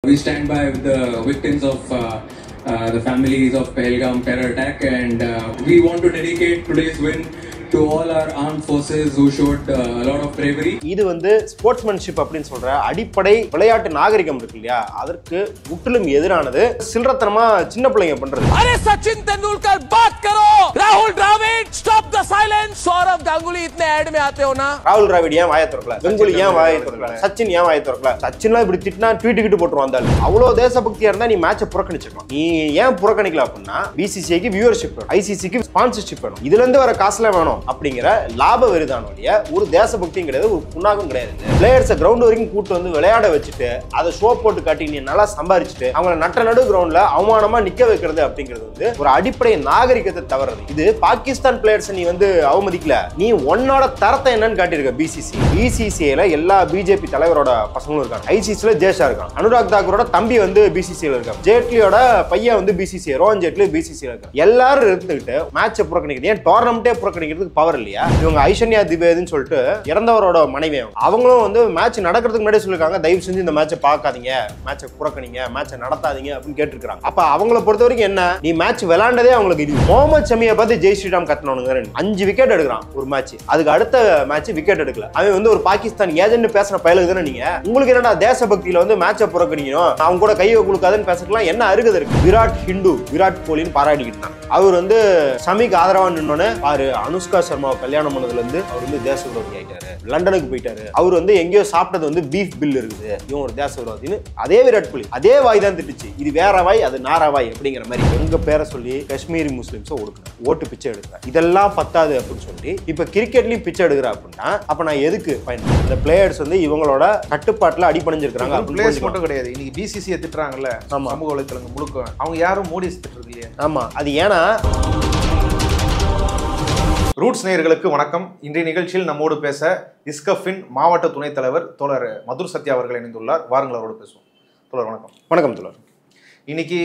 We stand by with the victims of the families of Pahalgam terror attack, and we want to dedicate today's win to all our armed forces who showed a lot of bravery. இது வந்து sportsmanship அப்படின்னு சொல்ற அடிப்படை விளையாட்டு நாகரிகம் இருக்கு இல்லையா, அதற்கு முற்றிலும் எதிரானது சில்லறத்தனமா சின்ன பிள்ளைங்க பண்றது. अरे सचिन तेंदुलकर बात करो, Rahul Dravid stop the silence, Sourav Ganguly इतने ऐड में आते हो ना. ராகுல் டிராவிட் ஏன் வாயை திறக்கல, கங்குலி ஏன் வாயை திறக்கல, சச்சின் ஏன் வாயை திறக்கல. சச்சின்லாம் இப்படி திட்டினா ட்வீட் கிட்டு போட்டுருவான். அவ்வளவு தேசபக்தியா இருந்தா நீ மேட்சை புறக்கணிச்சிருக்கலாம். நீ ஏன் புறக்கணிக்கல அப்படின்னா பிசிசிஐக்கு வியூவர்ஷிப் வேணும், ஐசிசிக்கு ஸ்பான்சர்ஷிப் வேணும், இதுல இருந்து வர காசுல வேணும் அப்படிங்கிற லாப வெறிதானோடைய ஒரு தேசபக்தியும் கிடையாது, ஒரு புண்ணாகும் கிடையாது. பிளேயர்ஸை கிரவுண்ட் வரைக்கும் கூட்டு வந்து விளையாட வச்சுட்டு அதை ஷோ போட்டு காட்டி நீ நல்லா சம்பாரிச்சுட்டு அவங்கள நட்ட நடு கிரவுண்ட்ல அவமானமா நிக்க வைக்கிறது அப்படிங்கிறது வந்து ஒரு அடிப்படை நாகரிகத்தை தவறது. இது பாகிஸ்தான் பிளேயர்ஸ் நீ வந்து அவமதிக்கல, நீ உன்னோட தரத்தை என்னன்னு காட்டியிருக்க. பிசிசிஐல எல்லா பிஜேபி தலைவரோட பசங்களும் இருக்காங்க, ஐசிசில ஜேஷா இருக்கான், அனுராக் தாக்கூரோட தம்பி வந்து பிசிசிஐல இருக்கான், ஜேட்லியோட பையன் வந்து பிசிசிஐ, ரோஹன் ஜேட்லி பிசிசிஐல இருக்கான். எல்லாரும் இருந்துகிட்டு மேட்சை புறக்கணிக்கிறது, ஏன் டோர்னமெண்ட்டே புறக்கணிக்கிறதுக்கு பவர் இல்லையா? இவங்க ஐஸ்வர்யா திவேதின்னு சொல்லிட்டு இறந்தவரோட மனைவி, அவங்களும் வந்து மேட்ச் நடக்கிறதுக்கு முன்னாடி சொல்லிருக்காங்க, தயவு செஞ்சு இந்த மேட்சை பார்க்காதீங்க, மேட்சை புறக்கணிங்க, மேட்சை நடத்தாதீங்க அப்படின்னு கேட்டிருக்காங்க. அப்ப அவங்கள பொறுத்த வரைக்கும் என்ன, நீ மேட்ச் விளையாண்டதே அவங்களுக்கு இது. முகமது ஷமியை பார்த்து ஜெய் ஸ்ரீராம் கத்தனவனுங்க 5 விக்கெட் எடுக்கிறான் ஒரு மேட்ச், அதுக்கு அடுத்த மேட்ச் விக்கெட் எடுக்கல. அவன் வந்து ஒரு பாகிஸ்தான் ஏஜென்ட் பேசுற பயலுக்கு தானே நீங்க. உங்களுக்கு என்னடா தேசபக்தியில வந்து மேட்சை புறக்கணிக்கணும், அவங்க கூட கையை கொடுக்காதுன்னு பேசலாம், என்ன அருகது இருக்கு? விராட் கோலின்னு பாராட்டிக்கிட்டு தான் அவர் வந்து ஷமிக்கு ஆதரவா நின்னோன்னு பாரு, அனுஷ்கா சர்மாவை கல்யாணம் பண்ணதுல இருந்து அவர் வந்து தேச விரோதி ஆயிட்டாரு, லண்டனுக்கு போயிட்டாரு, அவர் வந்து எங்கேயோ சாப்பிட்டது வந்து பீஃப் பில் இருக்குது, இவன் ஒரு தேச விரோதின்னு அதே விராட் கோலி அதே வாய் தான் திட்டுச்சு. இது வேற வாய், அது நாராவாய் அப்படிங்கிற மாதிரி எங்க பேரை சொல்லி காஷ்மீரி முஸ்லிம்ஸை ஒடுக்குறேன், ஓட்டு பிச்சை எடுக்கிறேன், இதெல்லாம் பத்தாது அப்படின்னு சொல்லி இப்ப கிரிக்கெட்லயும் பிச்சை எடுக்கிற அப்படின்னா அப்ப நான் எதுக்கு பயன்படுத்த? இந்த பிளேயர்ஸ் வந்து இவங்களோட கட்டுப்பாட்டுல அடிபணிஞ்சிருக்காங்க. பிளேயர்ஸ் மட்டும் கிடையாது, இன்னைக்கு பிசிசிஐ திட்டுறாங்கல்ல சமூக வலைத்தளங்க முழுக்க, அவங்க யாரும் மோடி திட்டுறது இல்லையா? ஆமா, அது ஏன்னா ரூட்ஸ் நேயர்களுக்கு வணக்கம். இன்றைய நிகழ்ச்சியில் நம்மோடு பேச இஸ்கஃபின் மாவட்ட துணைத் தலைவர் தோழர் மதுர் சத்யா அவர்கள் இணைந்துள்ளார். வாருங்கள் அவரோடு பேசுவோம். தோழர் வணக்கம். வணக்கம் தோழர். இன்னைக்கு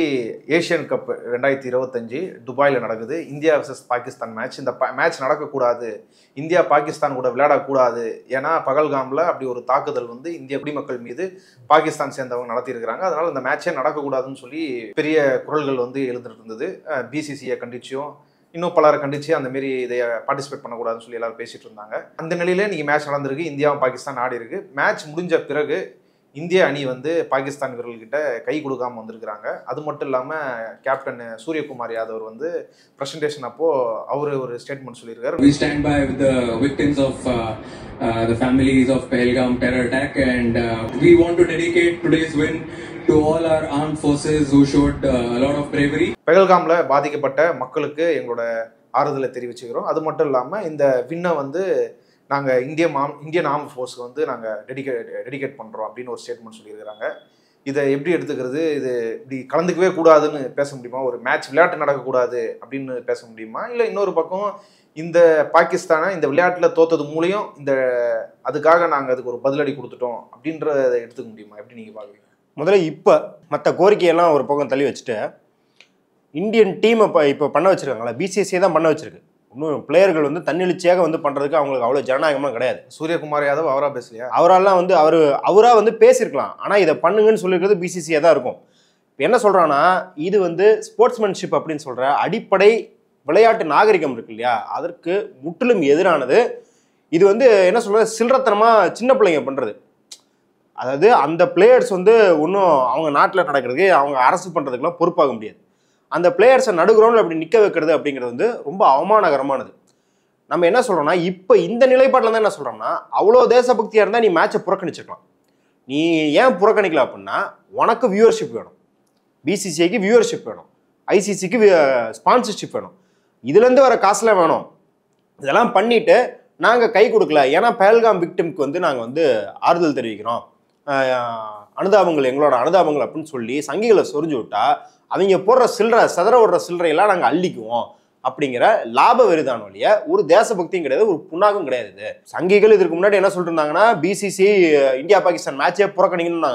ஏஷியன் கப் 2025 துபாயில் நடக்குது. India versus Pakistan match. இந்த மேட்ச் நடக்கக்கூடாது, இந்தியா பாகிஸ்தான் கூட விளையாடக்கூடாது, ஏன்னா பகல்காமில் அப்படி ஒரு தாக்குதல் வந்து இந்திய குடிமக்கள் மீது பாகிஸ்தான் சேர்ந்தவங்க நடத்தியிருக்கிறாங்க, அதனால இந்த மேட்சே நடக்கக்கூடாதுன்னு சொல்லி பெரிய குரல்கள் வந்து எழுந்துட்டு இருந்தது. பிசிசிஐ கண்டிச்சும் இன்னும் பலரை கண்டிச்சு அந்த மாரி இதை பார்ட்டிசிபேட் பண்ணக்கூடாதுன்னு சொல்லி எல்லாரும் பேசிட்டு இருந்தாங்க. அந்த நிலையில இன்னைக்கு மேட்ச் நடந்திருக்கு, இந்தியாவும் பாகிஸ்தான் ஆடி இருக்கு. மேட்ச் முடிஞ்ச பிறகு இந்திய அணி வந்து பாகிஸ்தான் வீரர்கள்கிட்ட கை கொடுக்காம வந்திருக்கிறாங்க. அது மட்டும் இல்லாமல் கேப்டன் சூரியகுமார் யாதவ் வந்து பிரசன்டேஷன் அப்போ அவரு ஒரு ஸ்டேட்மெண்ட் சொல்லியிருக்காரு. We stand by with the victims of the families of Pahalgam terror attack, and we want to dedicate today's win to all our armed forces who showed a lot of bravery. பகல்காம்ல பாதிக்கப்பட்ட மக்களுக்கு எங்களோட ஆறுதலை தெரிவிச்சுக்கிறோம். அது மட்டும் இல்லாமல் இந்த வின்னை வந்து நாங்கள் இந்தியன் ஆர்ம் ஃபோர்ஸ்க்கு வந்து நாங்கள் டெடிகேட் பண்ணுறோம் அப்படின்னு ஒரு ஸ்டேட்மெண்ட் சொல்லியிருக்கிறாங்க. இதை எப்படி எடுத்துக்கிறது? இது இப்படி கலந்துக்கவே கூடாதுன்னு பேச முடியுமா? ஒரு மேட்ச் விளையாட்டு நடக்கக்கூடாது அப்படின்னு பேச முடியுமா? இல்லை இன்னொரு பக்கம் இந்த பாகிஸ்தானை இந்த விளையாட்டில் தோத்தது மூலியம் அதுக்காக நாங்கள் அதுக்கு ஒரு பதிலடி கொடுத்துட்டோம் அப்படின்றத எடுத்துக்க முடியுமா? எப்படி நீங்கள் பார்க்குறீங்க? முதல்ல இப்போ மற்ற கோரிக்கையெல்லாம் ஒரு பக்கம் தள்ளி வச்சுட்டு இந்தியன் டீமை இப்போ பண்ண வச்சுருக்காங்களா, பிசிசிஐ தான் பண்ண வச்சுருக்கு. இன்னும் பிளேயர்கள் வந்து தன்னெழுச்சியாக வந்து பண்ணுறதுக்கு அவங்களுக்கு அவ்வளோ ஜனநாயகமாக கிடையாது. சூரியகுமார் யாதவ் அவராக பேசலையா? அவராலாம் வந்து அவராக வந்து பேசியிருக்கலாம், ஆனால் இதை பண்ணுங்கன்னு சொல்லியிருக்கிறது பிசிசிஐ தான் இருக்கும். இப்போ என்ன சொல்கிறான்னா, இது வந்து ஸ்போர்ட்ஸ்மேன்ஷிப் அப்படின்னு சொல்கிற அடிப்படை விளையாட்டு நாகரிகம் இருக்கு இல்லையா, அதற்கு முற்றிலும் எதிரானது. இது வந்து என்ன சொல்கிறது, சில்லறத்தனமாக சின்ன பிள்ளைங்க பண்ணுறது. அதாவது அந்த பிளேயர்ஸ் வந்து ஒன்றும் அவங்க நாட்டில் நடக்கிறதுக்கு அவங்க அரசு பண்ணுறதுக்கெல்லாம் பொறுப்பாக முடியாது. அந்த பிளேயர்ஸை நடுகிரவுண்டில் அப்படி நிற்க வைக்கிறது அப்படிங்கிறது வந்து ரொம்ப அவமானகரமானது. நம்ம என்ன சொல்கிறோம்னா, இப்போ இந்த நிலைப்பாட்டில் தான் என்ன சொல்கிறோம்னா, அவ்வளோ தேசபக்தியாக இருந்தால் நீ மேட்சை புறக்கணிச்சிருக்கலாம். நீ ஏன் புறக்கணிக்கல அப்படின்னா, உனக்கு வியூவர்ஷிப் வேணும், பிசிசிஐக்கு வியூவர்ஷிப் வேணும், ஐசிசிக்கு ஸ்பான்சர்ஷிப் வேணும், இதுலேருந்து வர காசுலாம் வேணும். இதெல்லாம் பண்ணிவிட்டு நாங்கள் கை கொடுக்கல, ஏன்னா பஹல்காம் விக்டிம்க்கு வந்து நாங்கள் வந்து ஆறுதல் தெரிவிக்கிறோம், அனுதாபங்கள் எங்களோட அனுதாபங்கள் அப்படின்னு சொல்லி சங்கிகளை சொரிஞ்சு விட்டா அவங்க போடுற சதற விடுற சில்லறையெல்லாம் நாங்கள் அள்ளிக்குவோம் அப்படிங்கிற லாப வெறிதான வழிய ஒரு தேசபக்தியும் கிடையாது, ஒரு புண்ணாகும் கிடையாது. இது சங்கிகள் இதற்கு முன்னாடி என்ன சொல்லிட்டு இருந்தாங்கன்னா, பிசிசிஐ இந்தியா பாகிஸ்தான் மேட்சே புறக்கணிக்கணும்னு.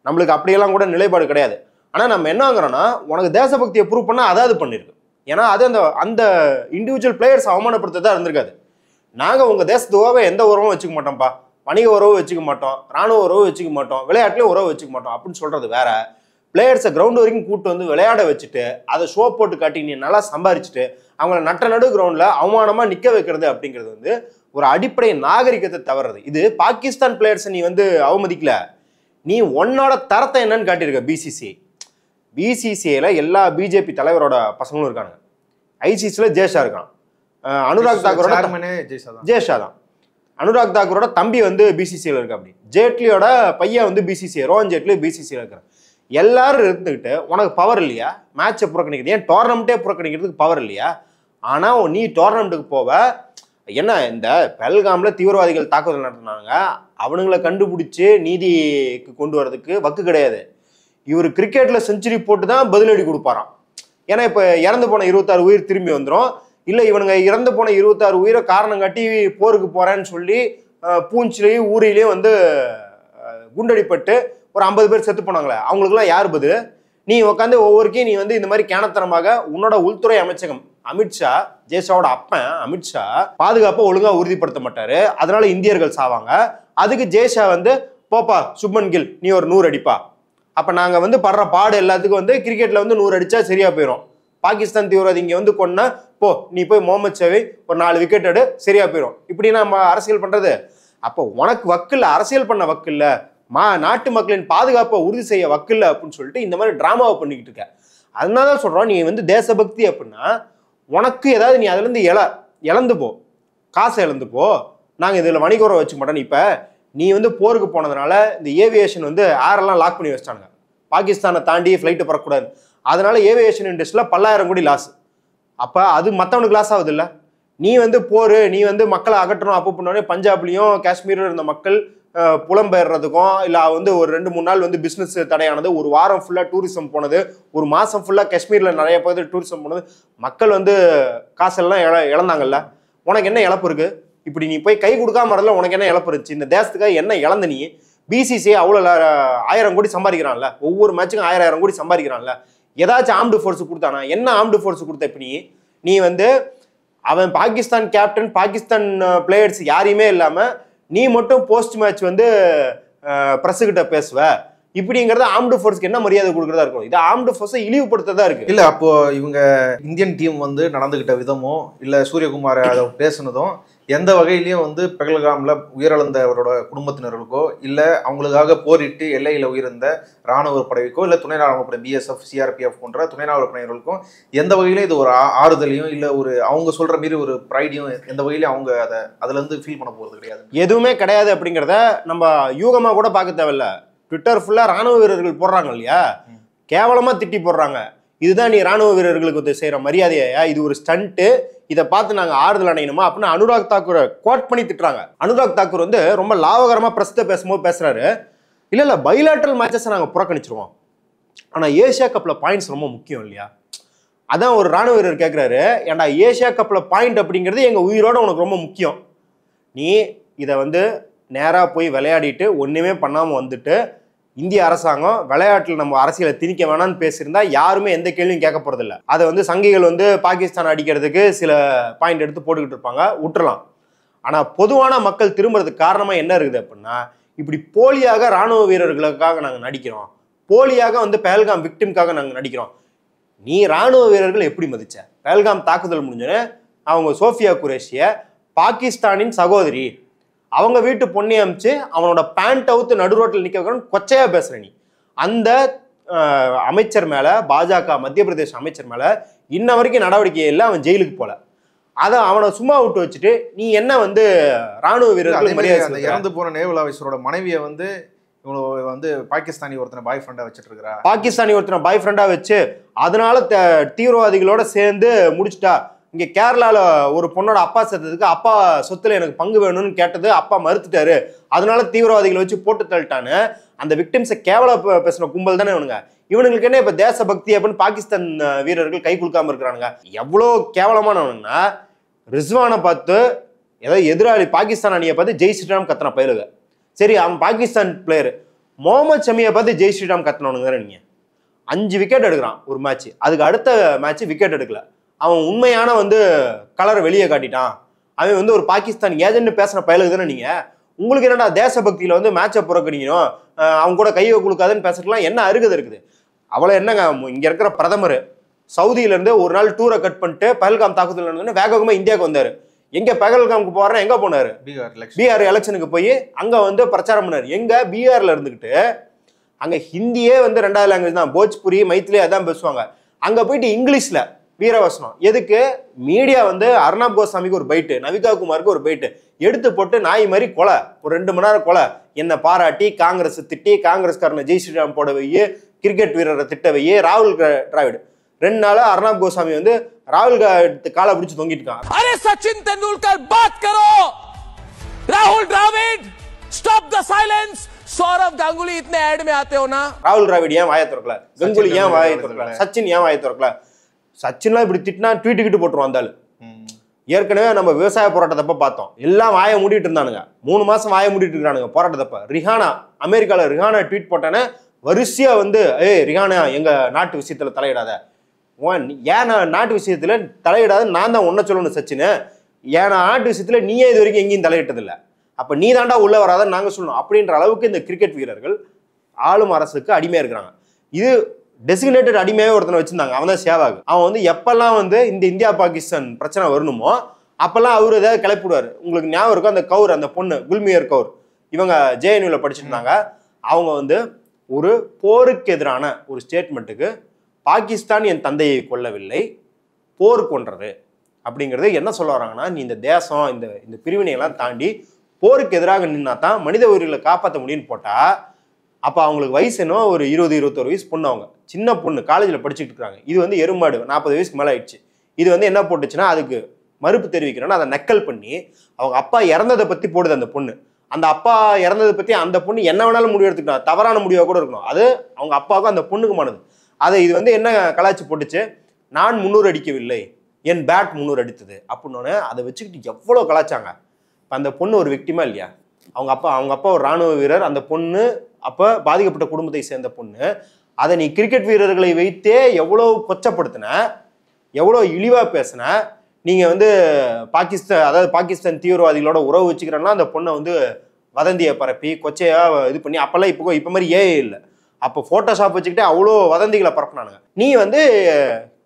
நம்மளுக்கு அப்படியெல்லாம் கூட நிலைப்பாடு கிடையாது. ஆனால் நம்ம என்ன வாங்குறோம்னா, உனக்கு தேசபக்தியை ப்ரூவ் பண்ணால் அதாவது பண்ணிருக்கு. ஏன்னா அது அந்த இண்டிவிஜுவல் பிளேயர்ஸ் அவமானப்படுத்ததான் இருந்திருக்காது. நாங்கள் உங்கள் தேசத்துவாக எந்த உறவும் வச்சுக்க மாட்டோம்ப்பா, வணிக உறவு வச்சுக்க மாட்டோம், ராணுவ உறவு வச்சுக்க மாட்டோம், விளையாட்டுலயும் உறவு வச்சுக்க மாட்டோம் அப்படின்னு சொல்றது வேற. பிளேயர்ஸை கிரவுண்ட் வரைக்கும் கூட்டு வந்து விளையாட வச்சுட்டு அதை ஷோ போட்டு காட்டி நீ நல்லா சம்பாரிச்சுட்டு அவங்கள நடு கிரவுண்ட்ல அவமானமா நிக்க வைக்கிறது அப்படிங்கிறது வந்து ஒரு அடிப்படை நாகரிகத்தை தவறுறது. இது பாகிஸ்தான் பிளேயர்ஸை நீ வந்து அவமதிக்கல, நீ உன்னோட தரத்தை என்னன்னு காட்டியிருக்க. பிசிசிஐல எல்லா பிஜேபி தலைவரோட பசங்களும் இருக்காங்க. ஐசிசில ஜேஷா இருக்கான், அனுராக் தாக்கூரோட ஜேஷா தான், அனுராக் தாக்கூரோட தம்பி வந்து பிசிசிஐல இருக்கா. அப்படி ஜேட்லியோட பையன் வந்து பிசிசிஐ, ரோஹன் ஜேட்லி பிசிசிஐல இருக்கிறான். எல்லாரும் இருந்துக்கிட்டு உனக்கு பவர் இல்லையா மேட்சை புறக்கணிக்கிறது, ஏன் டோர்னமெண்ட்டே புறக்கணிக்கிறதுக்கு பவர் இல்லையா? ஆனா நீ டோர்னமெண்ட்டுக்கு போவ. என்ன இந்த பெல்காம்ல தீவிரவாதிகள் தாக்குதல் நடத்தினாங்க, அவனுங்களை கண்டுபிடிச்சு நீதிக்கு கொண்டு வரதுக்கு வக்கு கிடையாது. இவர் கிரிக்கெட்ல செஞ்சுரி போட்டு தான் பதிலடி கொடுப்பாராம். ஏன்னா இப்ப இறந்து போன 26 உயிர் திரும்பி வந்துடும், இல்ல இவனுங்க இறந்து போன 26 உயிரை காரணம் காட்டி போருக்கு போறேன்னு சொல்லி பூஞ்சிலையும் ஊரிலையும் வந்து குண்டடிப்பட்டு ஒரு 50 பேர் செத்து போனாங்களே, அவங்களுக்குலாம் யார் பதில்? நீ உட்காந்து ஒவ்வொருக்கையும் நீ வந்து இந்த மாதிரி கேனத்தனமாக உன்னோட உள்துறை அமைச்சகம் அமித்ஷா, ஜேஷாவோட அப்பன் அமித்ஷா பாதுகாப்பை ஒழுங்கா உறுதிப்படுத்த மாட்டாரு, அதனால இந்தியர்கள் சாவாங்க. அதுக்கு ஜேஷா வந்து போப்பா சுப்மன் கில் நீ ஒரு 100 அடிப்பா, அப்ப நாங்க வந்து படுற பாடு எல்லாத்துக்கும் வந்து கிரிக்கெட்ல வந்து 100 அடிச்சா சரியா போயிடும். பாகிஸ்தான் தீவிரவாதி இங்க வந்து கொன்னா போ நீ போய் முகமது ஷாவி ஒரு 4 விக்கெட் எடு சரியா போயிடும். இப்படி நம்ம அரசியல் பண்றது? அப்போ உனக்கு வக்கில்ல, அரசியல் பண்ண வக்கில்ல, நாட்டு மக்களின் பாதுகாப்பை உறுதி செய்ய வக்கில்ல அப்படின்னு சொல்லிட்டு இந்த மாதிரி டிராமாவை பண்ணிக்கிட்டு இருக்க. அதனாலதான் சொல்றோம், நீ வந்து தேசபக்தி அப்படின்னா உனக்கு ஏதாவது நீ அதுல இருந்து இழந்து போ, காசை இழந்து போ, நாங்க இதுல வணிக உறவை வச்சுக்க மாட்டோம். இப்ப நீ வந்து போருக்கு போனதுனால இந்த ஏவியேஷன் வந்து ஏரெல்லாம் லாக் பண்ணி வச்சிட்டாங்க, பாகிஸ்தானை தாண்டி ஃபிளைட்டு பறக்கக்கூடாது. அதனால ஏவியேஷன் இண்டஸ்ட்ரியில 10,000 கோடி லாஸ். அப்ப அது மற்றவனுக்கு லாஸ் ஆகுது இல்ல? நீ வந்து போரு, நீ வந்து மக்களை அகற்றணும் அப்போ பண்ணோடனே பஞ்சாப்லயும் காஷ்மீரில் இருந்த மக்கள் புலம்பெயர்றதுக்கும் இல்லை வந்து ஒரு 2-3 நாள் வந்து பிஸ்னஸ் தடையானது, ஒரு வாரம் ஃபுல்லாக டூரிசம் போனது, ஒரு மாதம் ஃபுல்லாக காஷ்மீரில் நிறைய பேர் டூரிசம் போனது, மக்கள் வந்து காசெல்லாம் இழந்தாங்கல்ல. உனக்கு என்ன இழப்பு இருக்கு? இப்படி நீ போய் கை கொடுக்காம வரல, உனக்கு என்ன இழப்பு இருந்துச்சு? இந்த தேசத்துக்காக என்ன இழந்த நீ? பிசிசிஐ அவ்வளோ 1000 கோடி சம்பாதிக்கிறான்ல, ஒவ்வொரு மேட்சுக்கும் 1000 கோடி சம்பாதிக்கிறான்ல. ஏதாச்சும் ஆர்ம்டு ஃபோர்ஸ் கொடுத்தானா? என்ன ஆர்ம்டு ஃபோர்ஸ் கொடுத்த? இப்ப நீ வந்து அவன் பாகிஸ்தான் கேப்டன், பாகிஸ்தான் பிளேயர்ஸ் யாரையுமே இல்லாம நீ மட்டும் போஸ்ட் மேட்ச் வந்து பிரஸ் கிட்ட பேசுவ, இப்படிங்கிறது ஆர்ம்டு ஃபோர்ஸ்க்கு என்ன மரியாதை கொடுக்கறதா இருக்கும்? இது ஆர்ம்டு ஃபோர்ஸை இழிவுபடுத்ததா இருக்கு. இல்ல அப்போ இவங்க இந்தியன் டீம் வந்து நடந்துகிட்ட விதமோ இல்ல சூரியகுமார் அதை பேசுனதும் எந்த வகையிலையும் வந்து பெஹல்காம்ல உயிரிழந்தவரோட குடும்பத்தினர்களுக்கோ இல்ல அவங்களுக்காக போரிட்டு எல்லையில உயிர்ந்த ராணுவ படைக்கோ இல்ல துணை ராணுவ படை பிஎஸ்எஃப் சிஆர்பிஎஃப் போன்ற துணை ராணுவ படையினர்களுக்கும் எந்த வகையிலும் இது ஒரு ஆறுதலையும் இல்ல ஒரு அவங்க சொல்ற மாரி ஒரு ப்ரைடையும் எந்த வகையிலும் அவங்க அதுல இருந்து ஃபீல் பண்ண போறது கிடையாது, எதுவுமே கிடையாது. அப்படிங்கிறத நம்ம யூகமா கூட பார்க்க தேவையில்ல. ட்விட்டர் ஃபுல்லா ராணுவ வீரர்கள் போடுறாங்க இல்லையா, கேவலமா திட்டி போடுறாங்க. இதுதான் நீ ராணுவ வீரர்களுக்கு செய்யற மரியாதையா? இது ஒரு ஸ்டண்ட், இதை பார்த்து நாங்க ஆறுதல் அடையணுமா அப்படின்னு அனுராக் தாக்கூரை கோட் பண்ணி திட்டுறாங்க. அனுராக் தாக்கூர் வந்து ரொம்ப லாபகரமா பிரஸ்த பேசும்போது பேசுறாரு, இல்ல பைலேட்டரல் மேட்சஸ் நாங்க புறக்கணிச்சிருவோம், ஆனா ஏசியா கப்ல பாயிண்ட்ஸ் ரொம்ப முக்கியம் இல்லையா? அதான் ஒரு ராணுவ வீரர் கேட்கிறாரு, ஏன்டா ஏசியா கப்ல பாயிண்ட் அப்படிங்கிறது எங்க உயிரோட உனக்கு ரொம்ப முக்கியம், நீ இதை வந்து நேரா போய் விளையாடிட்டு ஒண்ணுமே பண்ணாம வந்துட்டு இந்திய அரசாங்கம் விளையாட்டில் நம்ம அரசியலை திணிக்க வேணாம்னு பேசியிருந்தா யாருமே எந்த கேள்வியும் கேட்க போறது இல்லை. அதை வந்து சங்கிகள் வந்து பாகிஸ்தான் அடிக்கிறதுக்கு சில பாயிண்ட் எடுத்து போட்டுக்கிட்டு இருப்பாங்க, விட்டுறலாம். ஆனா பொதுவான மக்கள் திரும்புறதுக்கு காரணமா என்ன இருக்குது அப்படின்னா, இப்படி போலியாக ராணுவ வீரர்களுக்காக நாங்க நடிக்கிறோம், போலியாக வந்து பெஹல்காம் விக்டிம்காக நாங்க நடிக்கிறோம். நீ ராணுவ வீரர்கள் எப்படி மதிச்ச? பெஹல்காம் தாக்குதல் முடிஞ்சோன்னு அவங்க சோஃபியா குரேஷிய பாகிஸ்தானின் சகோதரி, அவங்க வீட்டு பொண்ணை அமைச்சு அவனோட பேண்ட் அவுத்து நடு ரோட்டில் நிக்க வைக்கணும் கொச்சையா பேசுற நீ. அந்த அமைச்சர் மேல, பாஜக மத்திய பிரதேச அமைச்சர் மேல இன்ன வரைக்கும் நடவடிக்கை இல்லை, அவன் ஜெயிலுக்கு போல. அதை அவனை சும்மா விட்டு வச்சுட்டு நீ என்ன வந்து ராணுவ வீரர்கள் இறந்து போன நேவல் ஆஃபீஸரோட மனைவியை வந்து இவங்க வந்து பாகிஸ்தானி ஒருத்தனை பாய் ஃப்ரெண்டா வச்சுட்டு இருக்கிறா, பாகிஸ்தானி ஒருத்தனை பாய் ஃப்ரெண்டா வச்சு அதனால தீவிரவாதிகளோட சேர்ந்து முடிச்சுட்டா. இங்க கேரளால ஒரு பொண்ணோட அப்பா செத்ததுக்கு அப்பா சொத்துல எனக்கு பங்கு வேணும்னு கேட்டது அப்பா மறுத்துட்டாரு, அதனால தீவிரவாதிகளை வச்சு போட்டு தள்ளிட்டான்னு அந்த விக்டிம்ஸை கேவல பேசின கும்பல் தானே இவனுங்க. இவனுங்களுக்கு என்ன இப்ப தேசபக்தி அப்படின்னு பாகிஸ்தான் வீரர்கள் கை குலுக்காம இருக்கிறானுங்க. எவ்வளோ கேவலமானவனுங்கன்னா, ரிஸ்வானை பார்த்து ஏதோ எதிராளி பாகிஸ்தான் அணியை பார்த்து ஜெய் ஸ்ரீராம் கத்தன பயிலுங்க. சரி, அவன் பாகிஸ்தான் பிளேயர் முகமது ஷமியை பார்த்து ஜெய் ஸ்ரீராம் கத்தனவனுங்க தானே. நீங்க 5 விக்கெட் எடுக்கிறான் ஒரு மேட்ச், அதுக்கு அடுத்த மேட்ச் விக்கெட் எடுக்கல. அவன் உண்மையான வந்து கலரை வெளியே காட்டிட்டான், அவன் வந்து ஒரு பாகிஸ்தான் ஏஜென்ட் பேசுன பயலுக்கு தானே. நீங்க உங்களுக்கு என்னடா தேசபக்தியில வந்து மேட்சை புறக்கணிக்கணும், அவங்க கூட கையை கொடுக்காதுன்னு பேசுறதுலாம் என்ன அருகதை இருக்குது? அவ்வளோ என்னங்க, இங்க இருக்கிற பிரதமர் சவுதியில இருந்து ஒரு நாள் டூரை கட் பண்ணிட்டு பஹல்காம் தாக்குதல் நடந்தோன்னு வேகமா இந்தியாவுக்கு வந்தாரு. எங்க பஹல்காமுக்கு போறேன், எங்க போனாரு? பீகார் எலெக்ஷனுக்கு போய் அங்க வந்து பிரச்சாரம் பண்ணாரு. எங்க பீகார்ல இருந்துகிட்டு அங்க ஹிந்தியே வந்து 2வது லாங்குவேஜ் தான், போஜ்புரி மைத்திலி அதான் பேசுவாங்க. அங்க போயிட்டு இங்கிலீஷ்ல வீரவசனம் எதுக்கு? மீடியா வந்து அர்ணாப் கோஸ்வாமிக்கு ஒரு பைட்டு, நவிகா குமாருக்கு ஒரு பைட்டு எடுத்து போட்டு நாய் மாதிரி கொலை, ஒரு 2 மணி நேரம் கொலை. என்ன பாராட்டி காங்கிரஸ் திட்டி, காங்கிரஸ்காரனை ஜெய் ஸ்ரீராம் போட வையே, கிரிக்கெட் வீரரை திட்ட வையே, ராகுல் டிராவிட் 2 நாளா அர்ணாப் கோஸ்வாமி வந்து ராகுல் காலை பிடிச்சு தொங்கிட்டு இருக்கான். अरे सचिन तेंदुलकर बात करो, Rahul Dravid stop the silence, Sourav Ganguly इतने ऐड में आते हो ना. ராகுல் டிராவிட் ஏன் வாயை திறக்கல, கங்குலி ஏன் வாயை திறக்கல, சச்சின் ஏன் வாயை திறக்கல? சச்சின்லாம் இப்படி திட்டினா ட்வீட்டுக்கிட்டு போட்டுருவான் அந்த ஆளு. ஏற்கனவே நம்ம விவசாய போராட்டத்தப்ப பார்த்தோம், எல்லாம் வாயை மூடிட்டு இருந்தானுங்க. 3 மாசம் வாயை மூடிட்டு இருக்கானுங்க போராட்டத்தப்ப. ரிஹானா, அமெரிக்கால ரிஹானா ட்வீட் போட்டானே வரிசையா வந்து, ரிஹானா எங்க நாட்டு விஷயத்துல தலையிடாத, ஏன் நாட்டு விஷயத்துல தலையிடாத நான் தான் ஒன்ன சொல்லணும் சச்சின், ஏன் நாட்டு விஷயத்துல நீயே இது வரைக்கும் எங்கேயும் தலையிட்டது இல்லை, அப்ப நீ தாண்டா உள்ள வராதன்னு நாங்க சொல்லணும் அப்படின்ற அளவுக்கு இந்த கிரிக்கெட் வீரர்கள் ஆளும் அரசுக்கு அடிமையா இருக்கிறாங்க. இது டெசிக்னேட்டட் அடிமையாவே ஒருத்தனை வச்சிருந்தாங்க, அவன் தான் சேவாக். அவன் வந்து எப்பெல்லாம் வந்து இந்த இந்தியா பாகிஸ்தான் பிரச்சனை வரணுமோ அப்பெல்லாம் அவரு ஏதாவது கிளப்பிடுவாரு. உங்களுக்கு ஞாபகம் இருக்கும் அந்த கவுர், அந்த பொண்ணு குல்மியர் கவுர், இவங்க ஜேஎன்யூல படிச்சுட்டு இருந்தாங்க. அவங்க வந்து ஒரு போருக்கு எதிரான ஒரு ஸ்டேட்மெண்ட்டுக்கு பாகிஸ்தான் என் தந்தையை கொல்லவில்லை, போர் கொன்றது அப்படிங்கிறது என்ன சொல்ல வராங்கன்னா, நீ இந்த தேசம் இந்த பிரிவினையெல்லாம் தாண்டி போருக்கு எதிராக நின்னா தான் மனித உயிர்களை காப்பாற்ற முடியும்னு போட்டா, அப்போ அவங்களுக்கு வயசு என்ன, ஒரு 20-21 வயசு பொண்ணு, அவங்க சின்ன பொண்ணு, காலேஜில் படிச்சுட்டு இருக்காங்க. இது வந்து எருமாடு 40 வயசுக்கு மேலே ஆயிடுச்சு. இது வந்து என்ன போட்டுச்சுன்னா, அதுக்கு மறுப்பு தெரிவிக்கிறேன்னா அதை நக்கல் பண்ணி அவங்க அப்பா இறந்ததை பற்றி போடுது அந்த பொண்ணு. அந்த அப்பா இறந்ததை பற்றி அந்த பொண்ணு என்ன வேணாலும் முடிவு எடுத்துக்கலாம், தவறான முடிவாக கூட இருக்கணும், அது அவங்க அப்பாவுக்கும் அந்த பொண்ணுக்குமானது. அதை இது வந்து என்ன கலாச்சி போட்டுச்சு, நான் 300 அடிக்கவில்லை, என் பேட் 300 அடித்தது அப்படின்னு அதை வச்சுக்கிட்டு எவ்வளோ கலாச்சாங்க. இப்போ அந்த பொண்ணு ஒரு விக்டிமா இல்லையா? அவங்க அப்பா ஒரு ராணுவ வீரர், அந்த பொண்ணு அப்போ பாதிக்கப்பட்ட குடும்பத்தை சேர்ந்த பொண்ணு. அதை நீ கிரிக்கெட் வீரர்களை வைத்தே எவ்வளோ கொச்சப்படுத்தின, எவ்வளோ இழிவாக பேசின. நீங்கள் வந்து பாகிஸ்தான் தீவிரவாதிகளோட உறவு வச்சுக்கிறேன்னா அந்த பொண்ணை வந்து வதந்தியை பரப்பி கொச்சையாக இது பண்ணி, அப்போல்லாம் இப்போ மாதிரி ஏஐ இல்லை, அப்போ ஃபோட்டோஷாப் வச்சுக்கிட்டு அவ்வளோ வதந்திகளை பரப்புனானுங்க. நீ வந்து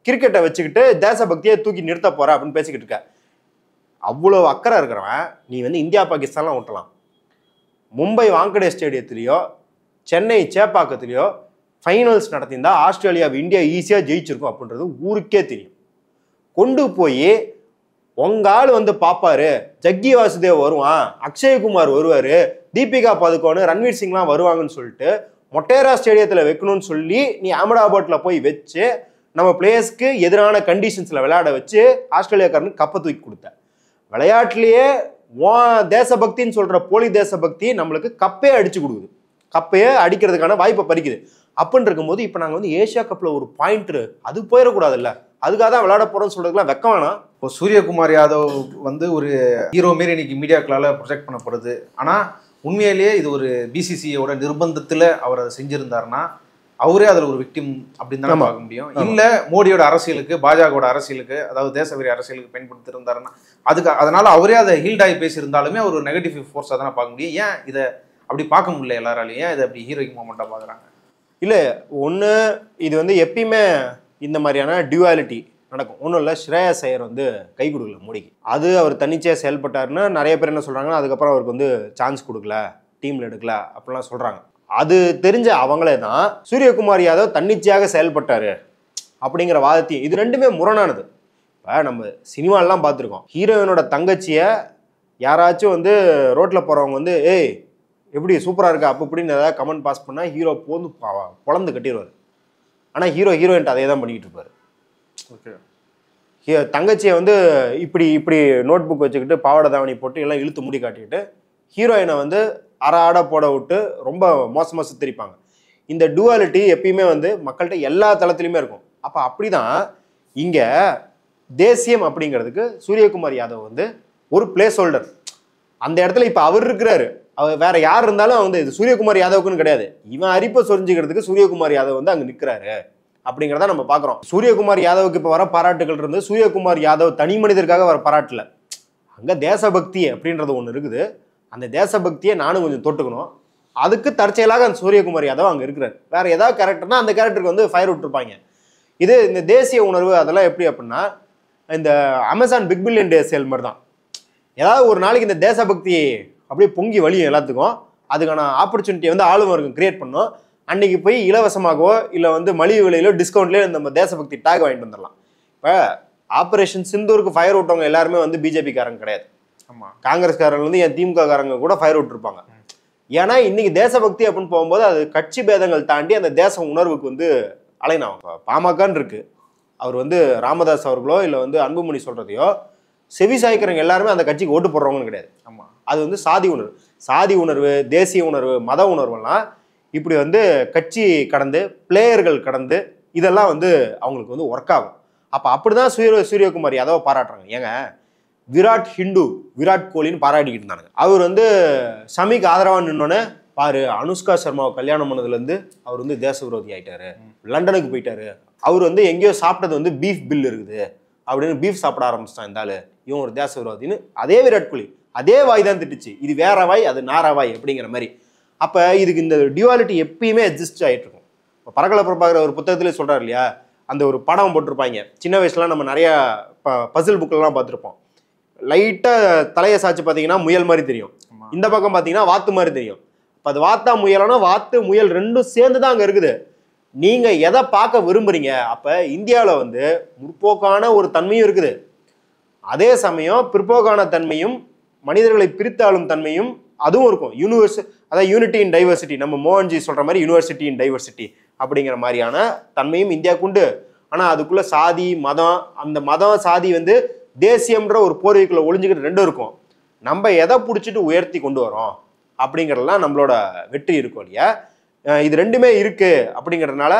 கிரிக்கெட்டை வச்சுக்கிட்டு தேசபக்தியை தூக்கி நிறுத்த போற அப்படின்னு பேசிக்கிட்டு இருக்க. அவ்வளோ அக்கறை இருக்கிறவன் நீ வந்து இந்தியா பாகிஸ்தான்லாம் விட்டலாம். மும்பை வாங்கடே ஸ்டேடியத்திலேயோ சென்னை சேப்பாக்கத்திலேயோ ஃபைனல்ஸ் நடத்தியிருந்தா ஆஸ்திரேலியாவை இந்தியா ஈஸியாக ஜெயிச்சிருக்கும் அப்படின்றது ஊருக்கே தெரியும். கொண்டு போய் உங்க ஆள் வந்து பார்ப்பாரு, ஜக்கி வாசுதேவ் வருவான், அக்ஷய்குமார் வருவார், தீபிகா பதுகோன், ரன்வீர் சிங்லாம் வருவாங்கன்னு சொல்லிட்டு மொட்டேரா ஸ்டேடியத்தில் வைக்கணும்னு சொல்லி நீ அகமதாபாத்தில் போய் வச்சு நம்ம பிளேயர்ஸ்க்கு எதிரான கண்டிஷன்ஸில் விளையாட வச்சு ஆஸ்திரேலியாக்காரனுக்கு கப்பை தூக்கி கொடுத்த. விளையாட்டுலேயே தேசபக்தின்னு சொல்கிற போலி தேசபக்தி நம்மளுக்கு கப்பே அடிச்சு கொடுக்குது, கப்பையே அடிக்கிறதுக்கான வாய்ப்பை பறிக்குது. அப்படின்னு இருக்கும்போது இப்போ நாங்கள் வந்து ஏஷியா கப்பில் ஒரு பாயிண்ட்டு அது போயிடக்கூடாதுல்ல, அதுக்காக தான் விளையாட போகிறோம்னு சொல்கிறதுக்குலாம் வெக்கம் வேணாம். இப்போ சூரியகுமார் யாதவ் வந்து ஒரு ஹீரோ மாரி இன்னைக்கு மீடியாக்களால் ப்ரொஜெக்ட் பண்ணப்படுது. ஆனால் உண்மையிலேயே இது ஒரு பிசிசிஐயோட நிர்பந்தத்தில் அவர் அதை செஞ்சுருந்தாருன்னா அவரே அதில் ஒரு விக்டிம் அப்படின்னு தானே பார்க்க முடியும். இல்லை மோடியோட அரசியலுக்கு, பாஜகவோட அரசியலுக்கு, அதாவது தேசவெறி அரசியலுக்கு பயன்படுத்திருந்தாருன்னா அதனால அவரே அதை ஹீல்டாகி பேசியிருந்தாலுமே அவர் ஒரு நெகட்டிவ் ஃபோர்ஸாக தானே பார்க்க முடியும். ஏன் இதை அப்படி பார்க்க முடியல எல்லாராலையும்? ஏன் இதை அப்படி ஹீரோயிக் மூமெண்ட்டாக பார்க்குறாங்க? இல்லை, ஒன்று இது வந்து எப்பயுமே இந்த மாதிரியான டியூவாலிட்டி நடக்கும். ஒன்றும் இல்லை, ஸ்ரேயஸ் ஐயர் வந்து கை கொடுக்கல மோடிக்கு, அது அவர் தன்னிச்சையாக செயல்பட்டாருன்னு நிறைய பேர் என்ன சொல்கிறாங்கன்னா, அதுக்கப்புறம் அவருக்கு வந்து சான்ஸ் கொடுக்கல, டீமில் எடுக்கல அப்படிலாம் சொல்கிறாங்க. அது தெரிஞ்ச அவங்களே தான் சூரியகுமார் யாதவ் தன்னிச்சையாக செயல்பட்டாரு அப்படிங்கிற வாதத்தையும், இது ரெண்டுமே முரணானது. இப்போ நம்ம சினிமாலெலாம் பார்த்துருக்கோம், ஹீரோயினோட தங்கச்சியை யாராச்சும் வந்து ரோட்டில் போகிறவங்க வந்து ஏய் எப்படி சூப்பராக இருக்கா அப்போ இப்படின்னு ஏதாவது கமெண்ட் பாஸ் பண்ணால் ஹீரோ போந்து பொழந்து கட்டிடுவார். ஆனால் ஹீரோயின்ட்டு அதே தான் பண்ணிக்கிட்டு இருப்பார். ஓகே, தங்கச்சியை வந்து இப்படி நோட் புக் வச்சுக்கிட்டு பாவாடை தாவணி போட்டு எல்லாம் இழுத்து முடி காட்டிக்கிட்டு ஹீரோயினை வந்து ஆட போட விட்டு ரொம்ப மோசமாக சித்தரிப்பாங்க. இந்த டுவாலிட்டி எப்பயுமே வந்து மக்கள்கிட்ட எல்லா தளத்துலையுமே இருக்கும். அப்போ அப்படி தான் இங்கே தேசியம் அப்படிங்கிறதுக்கு சூரியகுமார் யாதவ் வந்து ஒரு பிளேஸ் ஹோல்டர். அந்த இடத்துல இப்போ அவர் இருக்கிறாரு, அவர் வேற யார் இருந்தாலும் வந்து இது சூரியகுமார் யாதவுக்குன்னு கிடையாது, இவன் அரிப்பை சொரிஞ்சுக்கிறதுக்கு சூரியகுமார் யாதவ் வந்து அங்கே நிற்கிறாரு அப்படிங்கிறத நம்ம பார்க்குறோம். சூரியகுமார் யாதவுக்கு இப்போ வர பாராட்டுகள் இருந்து சூரியகுமார் யாதவ் தனி மனிதருக்காக வர பாராட்டல, அங்கே தேசபக்தி அப்படின்றது ஒன்று இருக்குது, அந்த தேசபக்தியை நானும் கொஞ்சம் தொட்டுக்கணும். அதுக்கு தற்செயலாக அந்த சூரியகுமார் யாதவ் அங்கே இருக்கிறார். வேற ஏதாவது கேரக்டர்னா அந்த கேரக்டருக்கு வந்து ஃபயர் விட்டுருப்பாங்க. இது இந்த தேசிய உணர்வு அதெல்லாம் எப்படி அப்படின்னா இந்த Amazon big billion day sale மாதிரி தான். ஏதாவது ஒரு நாளைக்கு இந்த தேசபக்தி அப்படியே பொங்கி வழியும் எல்லாத்துக்கும். அதுக்கான ஆப்பர்ச்சுனிட்டியை வந்து ஆளுநருக்கு கிரியேட் பண்ணோம். அன்னைக்கு போய் இலவசமாகவோ இல்லை வந்து மலிவு விலையிலோ டிஸ்கவுண்ட்லேயோ நம்ம தேசபக்தி டேக் வாங்கிட்டு வந்துடலாம். இப்போ ஆப்ரேஷன் சிந்தூருக்கு ஃபயர் விட்டவங்க எல்லாருமே வந்து பிஜேபிக்காரங்க கிடையாது. ஆமாம், காங்கிரஸ்காரங்க வந்து என் திமுக காரங்க கூட ஃபயர் விட்டுருப்பாங்க. ஏன்னா இன்னைக்கு தேசபக்தி அப்படின்னு போகும்போது அது கட்சி பேதங்கள் தாண்டி அந்த தேச உணர்வுக்கு வந்து அலைனாகும். பாமகன்னு இருக்கு, அவர் வந்து ராமதாஸ் அவர்களோ இல்லை வந்து அன்புமணி சொல்றதையோ செவி சாய்க்கிறவங்க எல்லாருமே அந்த கட்சிக்கு ஓட்டு போடுறவங்கன்னு கிடையாது. ஆமாம், அது வந்து சாதி உணர்வு, தேசிய உணர்வு, மத உணர்வெல்லாம் இப்படி வந்து கட்சி கடந்து பிளேயர்கள் கடந்து இதெல்லாம் வந்து அவங்களுக்கு வந்து ஒர்க் ஆகும். அப்போ அப்படிதான் சூரியகுமார் யாதவ பாராட்டுறாங்க. ஏங்க விராட் கோலின்னு பாராட்டிக்கிட்டு இருந்தாங்க. அவர் வந்து ஷமிக்கு ஆதரவாக நின்னோன்னே பாரு அனுஷ்கா சர்மாவை கல்யாணம் பண்ணதுலேருந்து அவர் வந்து தேச விரோதி ஆயிட்டாரு, லண்டனுக்கு போயிட்டாரு, அவர் வந்து எங்கேயோ சாப்பிட்டது வந்து பீஃப் பில் இருக்குது அப்படின்னு பீஃப் சாப்பிட ஆரம்பிச்சிட்டான் இந்த ஆளு, இவன் ஒரு தேச விரோதின்னு அதே விராட் கோலி அதே வாய் தான் திட்டுச்சு. இது வேற வாய், அது நாரா வாய் அப்படிங்கிற மாதிரி. அப்போ இதுக்கு இந்த டியூவாலிட்டி எப்பயுமே எக்ஸிஸ்ட் ஆகிட்டு இருக்கும். இப்போ பரகல பிரபாகர் ஒரு புத்தகத்திலே சொல்கிறார் இல்லையா, அந்த ஒரு படம் போட்டிருப்பாங்க. சின்ன வயசுலாம் நம்ம நிறையா பசில் புக்கெல்லாம் பார்த்துருப்போம். லைட்டாக தலையை சாய்ச்சி பார்த்தீங்கன்னா முயல் மாதிரி தெரியும், இந்த பக்கம் பார்த்தீங்கன்னா வாத்து மாதிரி தெரியும். இப்போ அது வாத்தா முயலானா வாத்து முயல் ரெண்டும் சேர்ந்து தான் அங்கே இருக்குது. நீங்கள் எதை பார்க்க விரும்புகிறீங்க? அப்போ இந்தியாவில் வந்து முற்போக்கான ஒரு தன்மையும் இருக்குது, அதே சமயம் பிற்போக்கான தன்மையும் மனிதர்களை பிரித்தாளும் தன்மையும் அதுவும் இருக்கும். அதாவது யூனிட்டி இன் டைவர்சிட்டி, நம்ம மோகன்ஜி சொல்ற மாதிரி யூனிவர்சிட்டி இன் டைவர்சிட்டி அப்படிங்கிற மாதிரியான தன்மையும் இந்தியாவுக்கு உண்டு. ஆனால் அதுக்குள்ள சாதி மதம், அந்த மதம் சாதி வந்து தேசியம்ன்ற ஒரு போர்வைக்குள்ள ஒளிஞ்சுக்கிட்டு ரெண்டும் இருக்கும். நம்ம எதை பிடிச்சிட்டு உயர்த்தி கொண்டு வரோம் அப்படிங்கிறதுலாம் நம்மளோட வெற்றி இருக்கும் இல்லையா. இது ரெண்டுமே இருக்கு அப்படிங்கிறதுனால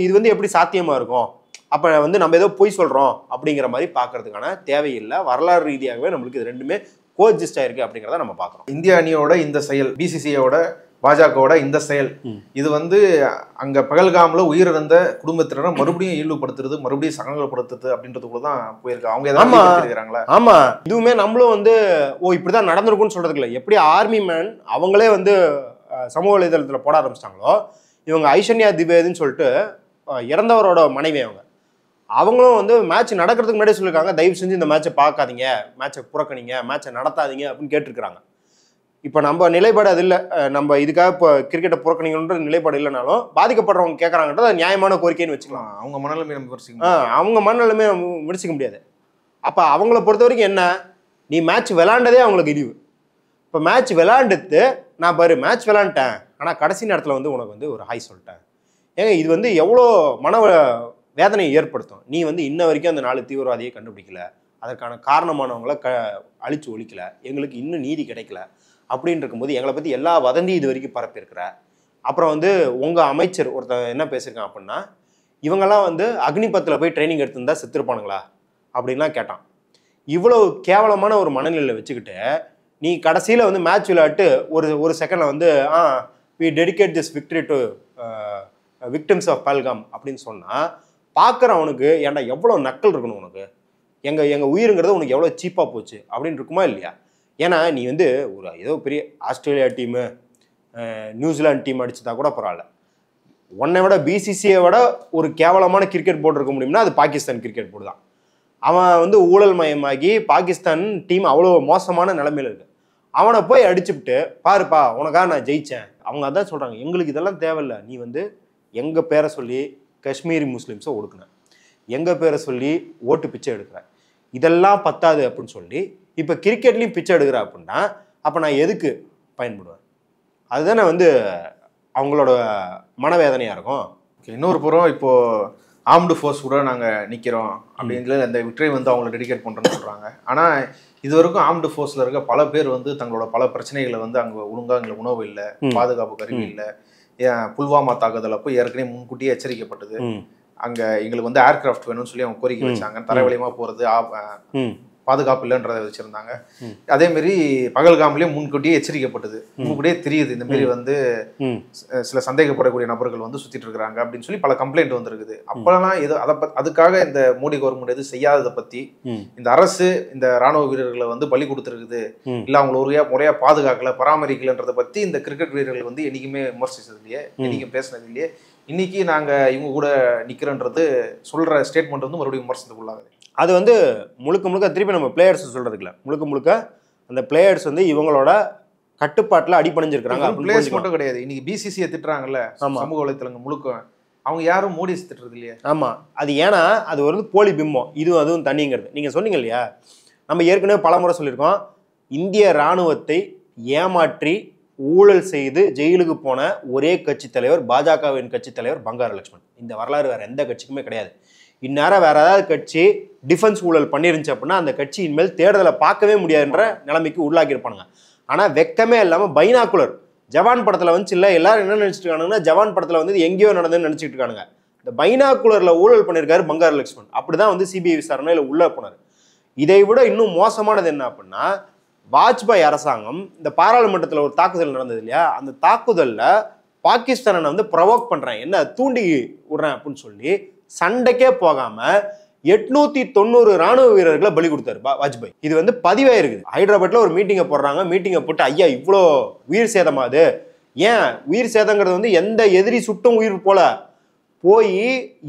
இது வந்து எப்படி சாத்தியமா இருக்கும்? அப்போ வந்து நம்ம ஏதோ பொய் சொல்றோம் அப்படிங்கிற மாதிரி பார்க்கறதுக்கான தேவையில்லை. வரலாறு ரீதியாகவே நம்மளுக்கு இது ரெண்டுமே கோஎக்ஸிஸ்ட் ஆயிருக்கு அப்படிங்கிறத நம்ம பார்க்குறோம். இந்திய அணியோட இந்த செயல், பிசிசிஐயோட பாஜகவோட இந்த செயல், இது வந்து அங்க பகல்காம்ல உயிரிழந்த குடும்பத்தினரை மறுபடியும் ஈடுபடுத்துறது, மறுபடியும் சகலப்படுத்துறது அப்படின்றதுக்குள்ள தான் போயிருக்கு. அவங்க எதாவது. ஆமா, இதுவுமே நம்மளும் வந்து இப்படிதான் நடந்திருக்கும்னு சொல்றதுக்கு இல்லை. எப்படி ஆர்மி மேன் அவங்களே வந்து சமூக வலைதளத்தில் போட ஆரம்பிச்சிட்டாங்களோ, இவங்க ஐஸ்வர்யா திவேதின்னு சொல்லிட்டு இறந்தவரோட மனைவி அவங்களும் வந்து மேட்ச் நடக்கிறதுக்கு முன்னாடியே சொல்லியிருக்காங்க, தயவு செஞ்சு இந்த மேட்சை பார்க்காதீங்க, மேட்சை புறக்கணிங்க, மேட்சை நடத்தாதீங்க அப்படின்னு கேட்டிருக்கிறாங்க. இப்போ நம்ம நிலைப்பாடு அது இல்லை. நம்ம இதுக்காக இப்போ கிரிக்கெட்டை புறக்கணிக்கணுன்ற நிலைப்பாடு இல்லைனாலும் பாதிக்கப்படுறவங்க கேட்குறாங்கன்றது அது நியாயமான கோரிக்கைன்னு வச்சுக்கலாம். அவங்க மனநிலைமை அவங்க மனநிலைமை விமர்சிக்க முடியாது. அப்போ அவங்கள பொறுத்த வரைக்கும் என்ன, நீ மேட்ச் விளாண்டதே அவங்களுக்கு இழிவு. இப்போ மேட்ச் விளாண்டுட்டு நான் பாரு மேட்ச் விளாண்டுட்டேன், ஆனால் கடைசி நேரத்தில் வந்து உனக்கு வந்து ஒரு ஹாய் சொல்லிட்டேன். ஏங்க இது வந்து எவ்வளோ மன வேதனையை ஏற்படுத்தும். நீ வந்து இன்ன வரைக்கும் அந்த 4 தீவிரவாதியை கண்டுபிடிக்கல, அதற்கான காரணமானவங்களை அழிச்சு ஒழிக்கல, எங்களுக்கு இன்னும் நீதி கிடைக்கல அப்படின்னு இருக்கும்போது எங்களை பற்றி எல்லா வதந்தியும் இது வரைக்கும் பரப்பியிருக்கிற. அப்புறம் வந்து உங்கள் அமைச்சர் ஒருத்தர் என்ன பேசியிருக்கான் அப்படின்னா, இவங்கெல்லாம் வந்து அக்னிபத்தில் போய் ட்ரைனிங் எடுத்துருந்தா செத்துருப்பானுங்களா அப்படின்லாம் கேட்டான். இவ்வளோ கேவலமான ஒரு மனநிலையில் வச்சுக்கிட்டு நீ கடைசியில் வந்து மேட்ச் விளையாட்டு ஒரு செகண்டில் வந்து we dedicate this victory to victims of Pahalgam அப்படின்னு சொன்னால் பார்க்குறவனுக்கு ஏன்டா எவ்வளோ நக்கல் இருக்கணும் உனக்கு, எங்கள் உயிருங்கிறது உனக்கு எவ்வளோ சீப்பாக போச்சு அப்படின்னு இருக்குமா இல்லையா? ஏன்னா நீ வந்து ஒரு ஏதோ பெரிய ஆஸ்திரேலியா டீமு நியூசிலாந்து டீம் அடிச்சுட்டா கூட பரவாயில்ல, உன்னை விட பிசிசிஐ விட ஒரு கேவலமான கிரிக்கெட் போர்டு இருக்க முடியும்னா அது பாகிஸ்தான் கிரிக்கெட் போர்டு தான். அவன் வந்து ஊழல் மயமாகி பாகிஸ்தான் டீம் அவ்வளோ மோசமான நிலைமையில் இருக்கு. அவனை போய் அடிச்சுவிட்டு பாருப்பா உனக்காக நான் ஜெயித்தேன். அவங்க அதான் சொல்கிறாங்க, எங்களுக்கு இதெல்லாம் தேவையில்லை, நீ வந்து எங்கள் பேரை சொல்லி காஷ்மீரி முஸ்லீம்ஸை ஒடுக்குன, எங்கள் பேரை சொல்லி ஓட்டு பிச்சை எடுக்கிற, இதெல்லாம் பத்தாது அப்படின்னு சொல்லி இப்போ கிரிக்கெட்லேயும் பிச்சை எடுக்கிற அப்படின்னா அப்போ நான் எதுக்கு பயன்படுவேன்? அதுதானே வந்து அவங்களோட மனவேதனையாக இருக்கும். இன்னொரு புறம் இப்போது ஆர்ம்டு ஃபோர்ஸ் கூட நாங்கள் நிற்கிறோம் அப்படின்றது அந்த விக்டரி வந்து அவங்களை டெடிகேட் பண்ணுறோன்னு சொல்கிறாங்க. ஆனால் இது வரைக்கும் ஆர்ம்டு ஃபோர்ஸில் இருக்க பல பேர் வந்து தங்களோட பல பிரச்சனைகளை வந்து அங்கே ஒழுங்காக எங்களுக்கு உணவு இல்லை, பாதுகாப்பு கருவி இல்லை, புல்வாமா தாக்குதல் அப்போ ஏற்கனவே முன்கூட்டியே எச்சரிக்கப்பட்டது, அங்கே எங்களுக்கு வந்து ஏர்கிராஃப்ட் வேணும்னு சொல்லி அவங்க கோரிக்கை வச்சாங்க, தரைவழியமாக போகிறது பாதுகாப்பு இல்லைன்றதை வச்சிருந்தாங்க. அதே மாதிரி பகல்காம்லயே முன்கூட்டியே எச்சரிக்கப்பட்டது, முன்கூட்டியே தெரியுது இந்த மாதிரி வந்து சில சந்தேகப்படக்கூடிய நபர்கள் வந்து சுத்திட்டு இருக்கிறாங்க அப்படின்னு சொல்லி பல கம்ப்ளைண்ட் வந்திருக்குது. அப்பெல்லாம் எது அதுக்காக இந்த மோடி கவர்மெண்ட் எது செய்யாததை பத்தி, இந்த அரசு இந்த ராணுவ வீரர்களை வந்து பலி கொடுத்துருக்குது, இல்ல அவங்களை முறையா பாதுகாக்கல பராமரிக்கலன்றதை பத்தி இந்த கிரிக்கெட் வீரர்கள் வந்து என்னைக்குமே விமர்சிச்சது இல்லையே, என்னைக்கும் பேசினது இல்லையே. இன்னைக்கு நாங்க இவங்க கூட நிக்கிறோன்றது சொல்ற ஸ்டேட்மெண்ட் வந்து மறுபடியும் விமர்சனத்துக்குள்ளாகுது. அது வந்து முழுக்க முழுக்க திருப்பி நம்ம பிளேயர்ஸ் சொல்றதுக்குல முழுக்க முழுக்க அந்த பிளேயர்ஸ் வந்து இவங்களோட கட்டுப்பாட்டுல அடிபணிஞ்சிருக்காங்க. பிளேயர்ஸ் மட்டும் கிடையாது, இன்னைக்கு பிசிசியை திட்டுறாங்கல்ல சமூக வலைத்தளங்கள் முழுக்க, அவங்க யாரும் மோடி திட்டுறது இல்லையா? ஆமா, அது ஏன்னா அது ஒரு போலி பிம்பம், இதுவும் அதுவும் தனிங்கிறது. நீங்க சொன்னீங்க இல்லையா, நம்ம ஏற்கனவே பல முறை சொல்லியிருக்கோம், இந்திய இராணுவத்தை ஏமாற்றி ஊழல் செய்து ஜெயிலுக்கு போன ஒரே கட்சி தலைவர் பாஜகவின் கட்சி தலைவர் பங்காரு லட்சுமணன். இந்த வரலாறு வேற எந்த கட்சிக்குமே கிடையாது. இந்நேரம் வேற ஏதாவது கட்சி டிஃபென்ஸ் ஊழல் பண்ணிருந்துச்சு அப்படின்னா அந்த கட்சி இனிமேல் தேர்தலை பார்க்கவே முடியாதுன்ற நிலைமைக்கு உள்ளாக்கியிருப்பானுங்க. ஆனா வெக்கமே இல்லாம பைனாக்குலர் ஜவான் படத்துல வந்துச்சு இல்ல, எல்லாரும் என்ன நினைச்சிட்டு இருக்கானுங்கன்னா ஜவான் படத்துல வந்து எங்கேயோ நடந்ததுன்னு நினைச்சிட்டு இருக்கானுங்க. இந்த பைனாக்குலர்ல ஊழல் பண்ணியிருக்காரு பங்காரு லட்சுமணன். அப்படிதான் வந்து சிபிஐ விசாரணையில உள்ள போனார். இதை விட இன்னும் மோசமானது என்ன அப்படின்னா, வாஜ்பாய் அரசாங்கம் இந்த பாராளுமன்றத்தில் ஒரு தாக்குதல் நடந்தது இல்லையா, அந்த தாக்குதல்ல பாகிஸ்தானை வந்து ப்ரொவோக் பண்றேன், என்ன தூண்டி விடுறேன் அப்படின்னு சொல்லி சண்டைக்கே போகாம 890 ராணுவ வீரர்களை பலி கொடுத்தாரு வாஜ்பாய். இது வந்து பதிவாயிருக்குது. ஹைதராபாத்ல ஒரு மீட்டிங்கை போடுறாங்க. மீட்டிங்கை போட்டு ஐயா இவ்வளோ உயிர் சேதமாது, ஏன் உயிர் சேதங்கிறது வந்து எந்த எதிரி சுட்டும் உயிர் போல போய்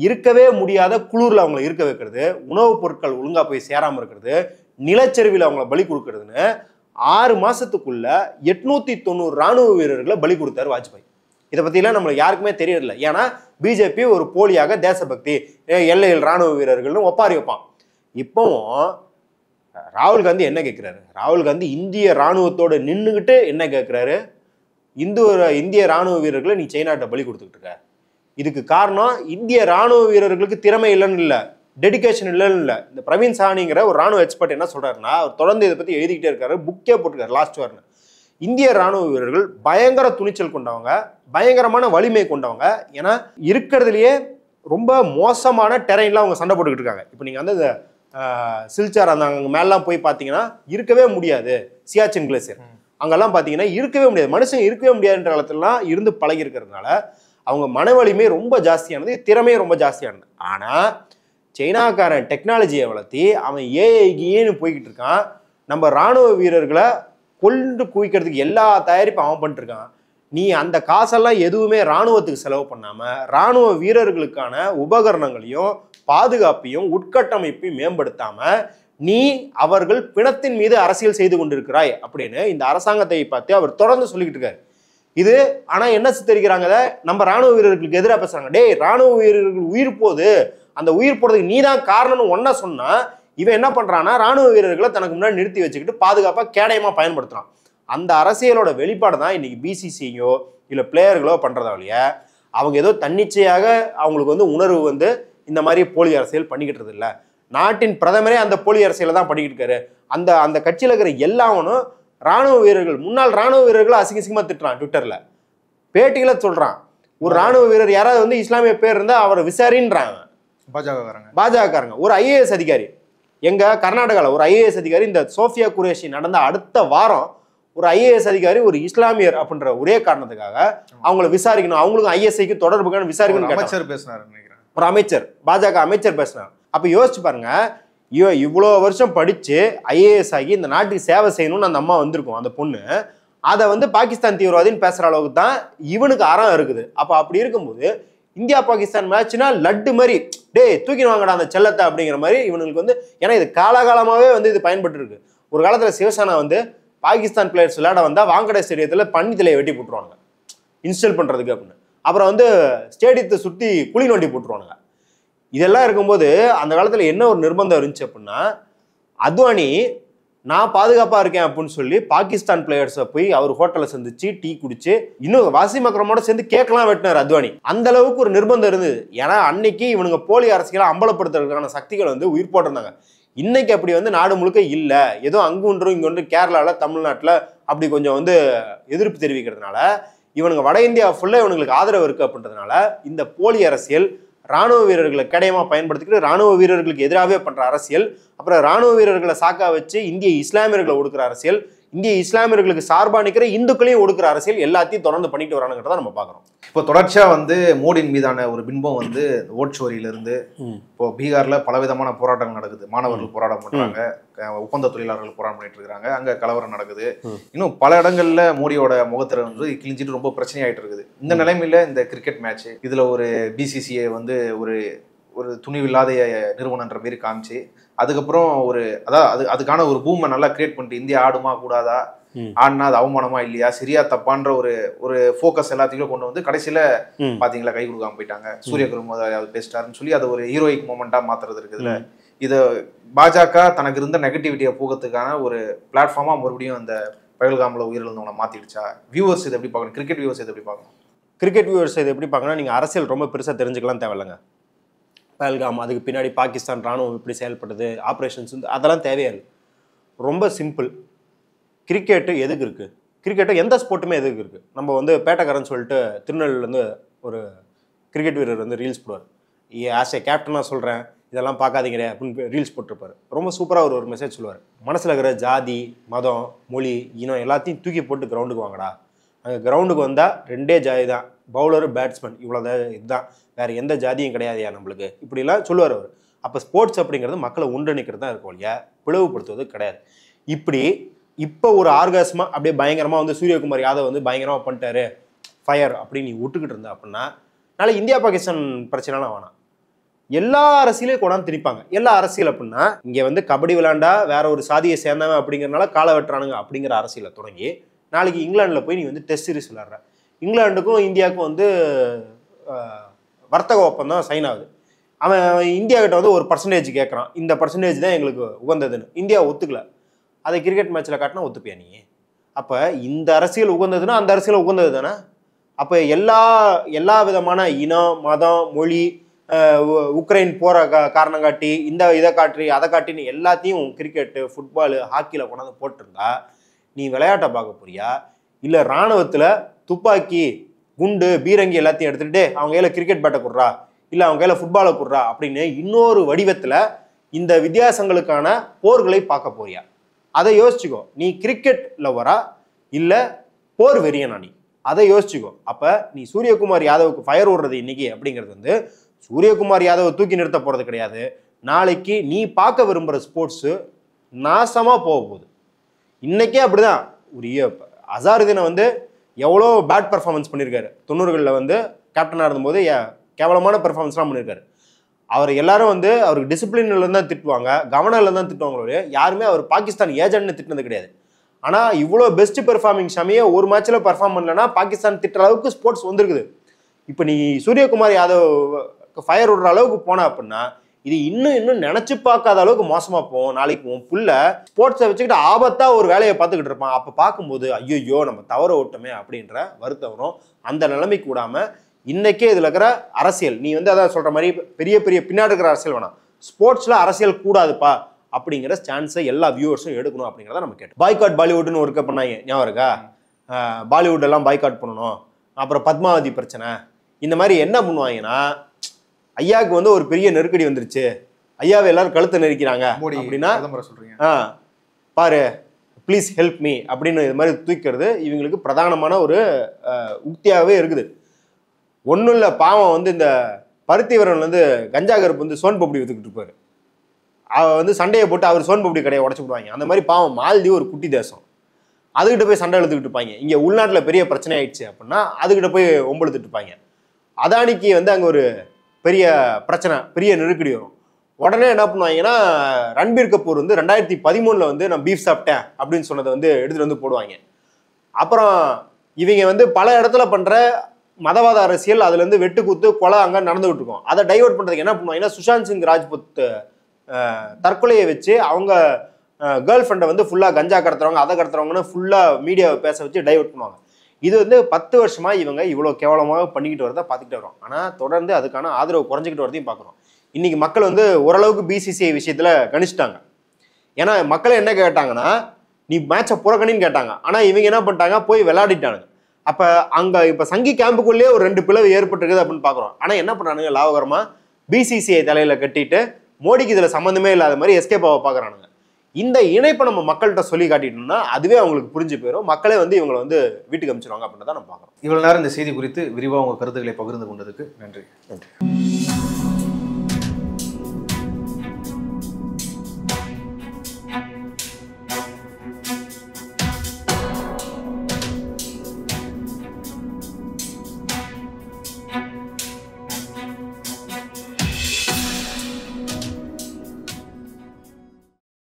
இருக்கவே முடியாத குளூர்ல அவங்களை இருக்க வைக்கிறது, உணவுப் பொருட்கள் ஒழுங்கா போய் சேராம இருக்கிறது, நிலச்சரிவில் அவங்கள பலி கொடுக்கறதுன்னு 6 மாசத்துக்குள்ள 890 ராணுவ வீரர்களை பலி கொடுத்தாரு வாஜ்பாய். இதை பத்திலாம் நம்மளுக்கு யாருக்குமே தெரியல. ஏன்னா பிஜேபி ஒரு போலியாக தேசபக்தி எல்லையில் ராணுவ வீரர்கள்னு ஒப்பாரி வைப்பான். இப்பவும் ராகுல் காந்தி என்ன கேட்கிறாரு, ராகுல் காந்தி இந்திய ராணுவத்தோட நின்றுகிட்டு என்ன கேட்கிறாரு, இந்திய ராணுவ வீரர்களை நீ சைனாட்ட பலி கொடுத்துக்கிட்டு இருக்க. இதுக்கு காரணம் இந்திய ராணுவ வீரர்களுக்கு திறமை இல்லைன்னு இல்லை, டெடிகேஷன் இல்லைன்னு இல்லை. இந்த பிரவீன் சானிங்கிற ஒரு ராணுவ எக்ஸ்பர்ட் என்ன சொல்றாருன்னா, அவர் தொடர்ந்து இதை பத்தி எழுதிக்கிட்டே இருக்காரு, புக்கே போட்டிருக்காரு லாஸ்ட் வார்னு. இந்திய ராணுவ வீரர்கள் பயங்கர துணிச்சல் கொண்டவங்க, பயங்கரமான வலிமை கொண்டவங்க. ஏன்னா இருக்கிறதுலயே ரொம்ப மோசமான டெரைன்லாம் அவங்க சண்டை போட்டுக்கிட்டு இருக்காங்க. இப்போ நீங்க வந்து இந்த சில்சார் அந்த அங்கே மேலாம் போய் பார்த்தீங்கன்னா இருக்கவே முடியாது. சியாச்சின் கிளேசியர் அங்கெல்லாம் பார்த்தீங்கன்னா இருக்கவே முடியாது, மனுஷங்க இருக்கவே முடியாதுன்ற காலத்துலலாம் இருந்து பழகி இருக்கிறதுனால அவங்க மன வலிமை ரொம்ப ஜாஸ்தியானது, திறமையும் ரொம்ப ஜாஸ்தியானது. ஆனால் சைனாக்காரன் டெக்னாலஜியை வளர்த்தி அவன் ஏஐன்னு போய்கிட்டு இருக்கான். நம்ம இராணுவ வீரர்களை கொண்டு குவிக்கிறதுக்கு எல்லா தயாரிப்பும் அவன் பண்ணிட்டுருக்கான். நீ அந்த காசெல்லாம் எதுவுமே இராணுவத்துக்கு செலவு பண்ணாமல் இராணுவ வீரர்களுக்கான உபகரணங்களையும் பாதுகாப்பையும் உட்கட்டமைப்பையும் மேம்படுத்தாமல் நீ அவர்கள் பிணத்தின் மீது அரசியல் செய்து கொண்டிருக்கிறாய் அப்படின்னு இந்த அரசாங்கத்தை பார்த்து அவர் தொடர்ந்து சொல்லிக்கிட்டு இருக்காரு. இது ஆனால் என்ன சித்தரிக்கிறாங்க, நம்ம ராணுவ வீரர்களுக்கு எதிராக பேசுறாங்க. டேய், ராணுவ வீரர்கள் உயிர் போகுது, அந்த உயிர் போறதுக்கு நீ தான் காரணம்னு ஒன்னா சொன்னா இவன் என்ன பண்றான்னா ராணுவ வீரர்களை தனக்கு முன்னாடி நிறுத்தி வச்சுக்கிட்டு பாதுகாப்பா கேடயமா பயன்படுத்துறான். அந்த அரசியலோட வெளிப்பாடு தான் இன்னைக்கு பிசிசியோ இல்ல பிளேயர்களோ பண்றதாலேய அவங்க ஏதோ தன்னிச்சையாக அவங்களுக்கு வந்து உணர்வு வந்து இந்த மாதிரி போலி அரசியல் பண்ணிக்கிட்டு இல்லை. நாட்டின் பிரதமரே அந்த போலி அரசியலை தான் பண்ணிக்கிட்டு இருக்காரு. அந்த கட்சியில் இருக்கிற எல்லாவனும் ராணுவ வீரர்கள், முன்னாள் ராணுவ வீரர்களை அசிங்கமா திட்டுறான். ட்விட்டர்ல பேட்டிகளை சொல்றான். ஒரு ராணுவ வீரர் யாராவது வந்து இஸ்லாமிய பேர் இருந்தா அவரை விசாரின்றாங்க பாஜகக்காரங்க. ஒரு ஐஏஎஸ் அதிகாரி எங்க கர்நாடகாவில் ஒரு ஐஏஎஸ் அதிகாரி, இந்த சோஃபியா குரேஷி நடந்த அடுத்த வாரம் ஒரு ஐஏஎஸ் அதிகாரி ஒரு இஸ்லாமியர் அப்படின்ற ஒரே காரணத்துக்காக அவங்களை விசாரிக்கணும், அவங்களுக்கும் ஐஎஸ்ஐக்கு தொடர்புக்கான விசாரிக்கணும் அமைச்சர் பேசினார். ஒரு அமைச்சர், பாஜக அமைச்சர் பேசினார். அப்ப யோசிச்சு பாருங்க, இவ்வளோ வருஷம் படிச்சு ஐஏஎஸ் ஆகி இந்த நாட்டுக்கு சேவை செய்யணும்னு அந்த அம்மா வந்திருக்கும், அந்த பொண்ணு. அதை வந்து பாகிஸ்தான் தீவிரவாதின்னு பேசுற அளவுக்கு தான் இவனுக்கு அறம் இருக்குது. அப்ப அப்படி இருக்கும்போது இந்தியா பாகிஸ்தான் மேட்ச்னா லட்டு மாதிரி டே தூக்கின்னு வாங்கடா அந்த செல்லத்தை அப்படிங்கிற மாதிரி இவனுக்கு வந்து, ஏன்னா இது காலகாலமாகவே வந்து இது பயன்பட்டு இருக்கு. ஒரு காலத்தில் சிவசேனா வந்து பாகிஸ்தான் பிளேயர்ஸ் விளையாட வந்தால் வாங்கடை ஸ்டேடியத்தில் பன்னி தலையை வெட்டி போட்டுருவாங்க இன்ஸ்டால் பண்ணுறதுக்கு அப்படின்னு. அப்புறம் வந்து ஸ்டேடியத்தை சுற்றி குழி நோண்டி போட்டுருவானுங்க. இதெல்லாம் இருக்கும்போது அந்த காலத்தில் என்ன ஒரு நிர்பந்தம் இருந்துச்சு அப்படின்னா, அத்வானி நான் பாதுகாப்பாக இருக்கேன் அப்படின்னு சொல்லி பாகிஸ்தான் பிளேயர்ஸை போய் அவர் ஹோட்டலில் சந்திச்சு டீ குடிச்சு இன்னும் வாசிம் அக்ரமோட சேர்ந்து கேட்கலாம் வெட்டினார் அத்வானி. அந்த அளவுக்கு ஒரு நிர்பந்தம் இருந்தது. ஏன்னா அன்னைக்கு இவனுங்க போலி அரசியலை அம்பலப்படுத்துறதுக்கான சக்திகள் வந்து உயிர் போட்டிருந்தாங்க. இன்னைக்கு அப்படி வந்து நாடு முழுக்க இல்லை, ஏதோ அங்கு ஒன்றும் இங்கே ஒன்று கேரளாவில் தமிழ்நாட்டில் அப்படி கொஞ்சம் வந்து எதிர்ப்பு தெரிவிக்கிறதுனால இவனுங்க வட இந்தியா ஃபுல்லாக இவனுங்களுக்கு ஆதரவு இருக்கு அப்படின்றதுனால இந்த போலி அரசியல் ராணுவ வீரர்களை கேடயமா பயன்படுத்திக்கிட்டு ராணுவ வீரர்களுக்கு எதிராகவே பண்ற அரசியல், அப்புறம் ராணுவ வீரர்களை சாக்கா வச்சு இந்திய இஸ்லாமியர்களை ஒடுக்குற அரசியல், இந்திய இஸ்லாமியர்களுக்கு சார்பா நிற்கிற இந்துக்களையும் ஒடுக்குற அரசியல் எல்லாத்தையும் தொடர்ந்து பண்ணிட்டு வரானுங்கிறத நம்ம பார்க்குறோம். இப்போ தொடர்ச்சியா மோடியின் மீதான ஒரு பின்பம் ஓட்சோரியிலிருந்து இப்போ பீகார்ல பலவிதமான போராட்டங்கள் நடக்குது. மாணவர்கள் போராட்டம் பண்றாங்க, ஒப்பந்த தொழிலாளர்கள் போராட்டம் பண்ணிட்டு இருக்காங்க, அங்க கலவரம் நடக்குது. இன்னும் பல இடங்கள்ல மோடியோட முகத்திர கிழிஞ்சிட்டு ரொம்ப பிரச்சனையாயிட்டு இருக்குது. இந்த நிலைமையில இந்த கிரிக்கெட் மேட்ச் இதுல ஒரு பிசிசிஐ ஒரு துணிவில்லாத நிறுவனன்ற மாரி காமிச்சு அதுக்கப்புறம் அதுக்கான ஒரு பூமை நல்லா கிரியேட் பண்ணிட்டு இந்தியா ஆடுமா கூடாதா, ஆடினா அது அவமானமா இல்லையா, சரியா தப்பான்ற ஒரு ஃபோக்கஸ் எல்லாத்தையும் கொண்டு கடைசியில பாத்தீங்களா கை கொடுக்காம போயிட்டாங்க. சூரியகுமார் பேசிட்டாருன்னு சொல்லி அதை ஒரு ஹீரோயிக் மூமெண்டா மாத்துறது இருக்குதுல்ல. இதை பாஜக தனக்கு இருந்த நெகட்டிவிட்டியை போகிறதுக்கான ஒரு பிளாட்ஃபார்மா மறுபடியும் அந்த பகல்காமில் உயிரிழந்தவங்களை மாத்திடுச்சா? வியூவர்ஸ் இதை எப்படி பார்க்கணும்? கிரிக்கெட் வியூவர்ஸ் இதை எப்படி பார்க்கணும்? கிரிக்கெட் வியூவர்ஸ் இதை எப்படி பார்க்கணும்? நீங்க அரசியல் ரொம்ப பெருசா தெரிஞ்சுக்கலாம் தேவையில்லைங்க. பகல்காம், அதுக்கு பின்னாடி பாகிஸ்தான் ராணுவம் எப்படி செயல்படுது, ஆப்ரேஷன்ஸ் அதெல்லாம் தேவையில்லை. ரொம்ப சிம்பிள். கிரிக்கெட்டு எதுக்கு இருக்கு? கிரிக்கெட்டு எந்த ஸ்போர்ட்டுமே எதுக்கு இருக்கு? நம்ம பேட்டக்காரன் சொல்லிட்டு திருநெல்வேலியிலேருந்து ஒரு கிரிக்கெட் வீரர் ரீல்ஸ் போடுவார். ஆஸ் ஏ கேப்டனாக சொல்கிறேன், இதெல்லாம் பார்க்காதீங்க அப்படின்னு ரீல்ஸ் போட்டிருப்பாரு. ரொம்ப சூப்பராக ஒரு மெசேஜ் சொல்லுவார். மனசில் இருக்கிற ஜாதி, மதம், மொழி, இனம் எல்லாத்தையும் தூக்கி போட்டு கிரவுண்டுக்கு வாங்கடா. அங்கே கிரவுண்டுக்கு வந்தால் ரெண்டே ஜாதி தான், பவுலரு பேட்ஸ்மேன், இவ்வளோதான், இதுதான், வேறு எந்த ஜாதியும் கிடையாதுயா நம்மளுக்கு, இப்படிலாம் சொல்லுவார் அவர். அப்போ ஸ்போர்ட்ஸ் அப்படிங்கிறது மக்களை ஒன்றிணைக்கிறது தான் இருக்கும் இல்லையா, பிளவுபடுத்துவது கிடையாது. இப்போ ஒரு ஆர்காஸ்மாக அப்படியே பயங்கரமாக சூரியகுமார் யாதவ் பயங்கரமாக பண்ணிட்டாரு ஃபயர் அப்படின்னு நீ விட்டுக்கிட்டு இருந்தா அப்படின்னா நாளை இந்தியா பாகிஸ்தான் பிரச்சனைலாம் வேணாம். எல்லா அரசியலையும் கொண்டாந்து திணிப்பாங்க. எல்லா அரசியல் அப்படின்னா இங்கே கபடி விளையாண்டா வேற ஒரு சாதியை சேர்ந்தவன் அப்படிங்கிறனால காலை வெட்டுறானுங்க அப்படிங்கிற அரசியலை தொடங்கி நாளைக்கு இங்கிலாண்டில் போய் நீ டெஸ்ட் சீரிஸ் விளையாடுற. இங்கிலாண்டுக்கும் இந்தியாவுக்கும் வர்த்தக ஒப்பந்தம் சைன் ஆகுது. அவன் இந்தியா கிட்ட ஒரு பர்சன்டேஜ் கேட்குறான், இந்த பர்சன்டேஜ் தான் எங்களுக்கு உகந்ததுன்னு. இந்தியா ஒத்துக்கல. அதை கிரிக்கெட் மேட்ச்சில் காட்டினா ஒத்துப்பியா நீ? அப்போ இந்த அரசியல் உகந்ததுன்னா அந்த அரசியல் உகந்தது தானே. அப்போ எல்லா விதமான இனம், மதம், மொழி, உக்ரைன் போற காரணம் காட்டி இதை காட்டி அதை காட்டின்னு எல்லாத்தையும் கிரிக்கெட்டு, ஃபுட்பாலு, ஹாக்கியில் கொண்டாந்து போட்டிருந்தா நீ விளையாட்டை பார்க்க போறியா? இல்லை இராணுவத்தில் துப்பாக்கி, குண்டு, பீரங்கி எல்லாத்தையும் எடுத்துகிட்டு அவங்க கையில் கிரிக்கெட் பேட்டை கொடுறா, இல்லை அவங்க கையில் ஃபுட்பாலை கொடுறா அப்படின்னு இன்னொரு வடிவத்தில் இந்த வித்தியாசங்களுக்கான போர்களை பார்க்க போறியா? அதை யோசிச்சுக்கோ. நீ கிரிக்கெட் லவரா இல்லை போர் வெறியனா? நீ அதை யோசிச்சுக்கோ. அப்போ நீ சூரியகுமார் யாதவுக்கு ஃபயர் விடுறது இன்னைக்கு அப்படிங்கிறது சூரியகுமார் யாதவை தூக்கி நிறுத்த போகிறது கிடையாது. நாளைக்கு நீ பார்க்க விரும்புகிற ஸ்போர்ட்ஸு நாசமாக போக போகுது. இன்னைக்கே அப்படிதான். ஒரு அசாருதீனை எவ்வளோ பேட் பர்ஃபார்மன்ஸ் பண்ணியிருக்காரு. 90களில் கேப்டனாக இருந்தபோது கேவலமான பர்ஃபார்மன்ஸ்லாம் பண்ணியிருக்காரு. அவர் எல்லாரும் அவருக்கு டிசிப்ளின்ல தான் திட்டுவாங்க, கவர்னர்ல தான் திட்டுவாங்களோ, யாருமே அவர் பாகிஸ்தான் ஏஜென்ட்னு திட்டினது கிடையாது. ஆனால் இவ்வளோ பெஸ்ட் பெர்ஃபார்மிங் ஷமியை ஒரு மேட்ச்சில் பர்ஃபார்ம் பண்ணலன்னா பாகிஸ்தான் திட்டுற அளவுக்கு ஸ்போர்ட்ஸ் வந்துருக்குது. இப்போ நீ சூரியகுமார் யாதவ் ஃபயர் விடுற அளவுக்கு போனா அப்படின்னா இது இன்னும் நினைச்சு பார்க்காத அளவுக்கு மோசமா போகும். நாளைக்கு உன் புள்ள ஸ்போர்ட்ஸை வச்சுக்கிட்டு ஆபத்தா ஒரு வேலையை பார்த்துக்கிட்டு இருப்பான். அப்போ பார்க்கும்போது ஐயோ நம்ம தவற ஓட்டமே அப்படின்ற வருத்தம் வரும். அந்த நிலைமைக்கு விடாம இன்னைக்கே இதுல இருக்கிற அரசியல், நீ அதான் சொல்ற மாதிரி பெரிய பெரிய பின்னாடி இருக்கிற அரசியல் வேணாம், ஸ்போர்ட்ஸ்ல அரசியல் கூடாதுப்பா அப்படிங்கிற சான்ஸை எல்லா வியூவர்ஸும் எடுக்கணும் அப்படிங்கிறத நம்ம கேட்டோம். பாய்காட் பாலிவுட்னு ஒர்க் பண்ணாங்க, ஞாபகம் இருக்கா? பாலிவுட் எல்லாம் பாய்காட் பண்ணணும். அப்புறம் பத்மாவதி பிரச்சனை, இந்த மாதிரி என்ன பண்ணுவாங்கன்னா, ஐயாவுக்கு ஒரு பெரிய நெருக்கடி வந்துருச்சு, ஐயாவை எல்லாரும் கழுத்தை நெருக்கிறாங்க அப்படின்னா பாரு ப்ளீஸ் ஹெல்ப் மீ அப்படின்னு இது மாதிரி தூக்கிறது இவங்களுக்கு பிரதானமான ஒரு உக்தியாகவே இருக்குது. ஒன்றும் இல்லை, பாவம் இந்த பருத்திவரன் கஞ்சா கருப்பு சோன் பப்படி வித்துக்கிட்டு இருப்பாரு. அவர் சண்டையை போட்டு அவர் சோன் பப்படி கடையை உடச்சு விடுவாங்க. அந்த மாதிரி பாவம் மால்தீவ் ஒரு குட்டி தேசம், அதுக்கிட்ட போய் சண்டை எழுத்துக்கிட்டு இருப்பாங்க. இங்கே உள்நாட்டில் பெரிய பிரச்சனை ஆயிடுச்சு அப்படின்னா அதுக்கிட்ட போய் ஒம்பெழுத்துட்டு இருப்பாங்க. அதானிக்கு அங்கே ஒரு பெரிய பிரச்சனை, பெரிய நெருக்கடி வரும். உடனே என்ன பண்ணுவாங்கன்னா, ரன்பீர் கபூர் 2013 நான் பீஃப் சாப்பிட்டேன் அப்படின்னு சொன்னதை எடுத்துகிட்டு போடுவாங்க. அப்புறம் இவங்க பல இடத்துல பண்ணுற மதவாத அரசியல், அதுலேருந்து வெட்டு குத்து கொலை அங்கே நடந்துகிட்டு இருக்கோம். அதை டைவர்ட் பண்ணுறதுக்கு என்ன பண்ணுவாங்கன்னா, சுஷாந்த் சிங் ராஜ்புத் தற்கொலையை வச்சு அவங்க கேர்ள் ஃப்ரெண்டை ஃபுல்லாக கஞ்சா கடத்துறவங்க அதை கடத்துறவங்கன்னு ஃபுல்லாக மீடியாவை பேச வச்சு டைவர்ட் பண்ணுவாங்க. இது 10 வருஷமா இவங்க இவ்வளோ கேவலமாக பண்ணிக்கிட்டு வரதை பார்த்துக்கிட்டு வரோம். ஆனால் தொடர்ந்து அதுக்கான ஆதரவு குறைஞ்சிக்கிட்டு வரதையும் பார்க்குறோம். இன்னைக்கு மக்கள் ஓரளவுக்கு பிசிசிஐ விஷயத்தில் கணிச்சிட்டாங்க. ஏன்னா மக்கள் என்ன கேட்டாங்கன்னா, நீ மேட்சை புறக்கணின்னு கேட்டாங்க. ஆனால் இவங்க என்ன பண்ணிட்டாங்க, போய் விளையாடிட்டானுங்க. அப்ப அங்க இப்ப சங்கி கேம்புக்குள்ளேயே ஒரு 2 பிளவு ஏற்பட்டிருக்குது அப்படின்னு பாக்குறோம். ஆனா என்ன பண்றானுங்க, லாபகரமா BCCI தலையில கட்டிட்டு மோடிக்கு இதுல சம்பந்தமே இல்லாத மாதிரி எஸ்கேப் ஆக பாக்குறானுங்க. இந்த இணைப்பை நம்ம மக்கள்கிட்ட சொல்லி காட்டிட்டோம்னா அதுவே அவங்களுக்கு புரிஞ்சு போயிடும். மக்களே வந்து இவங்களை வந்து வீட்டுக்கு அனுப்பிச்சிருவாங்க அப்படின்னு தான் நம்ம பார்க்குறோம். இவ்வளவு நேரம் இந்த செய்தி குறித்து விரிவாக உங்க கருத்துக்களை பகிர்ந்து கொண்டதுக்கு நன்றி.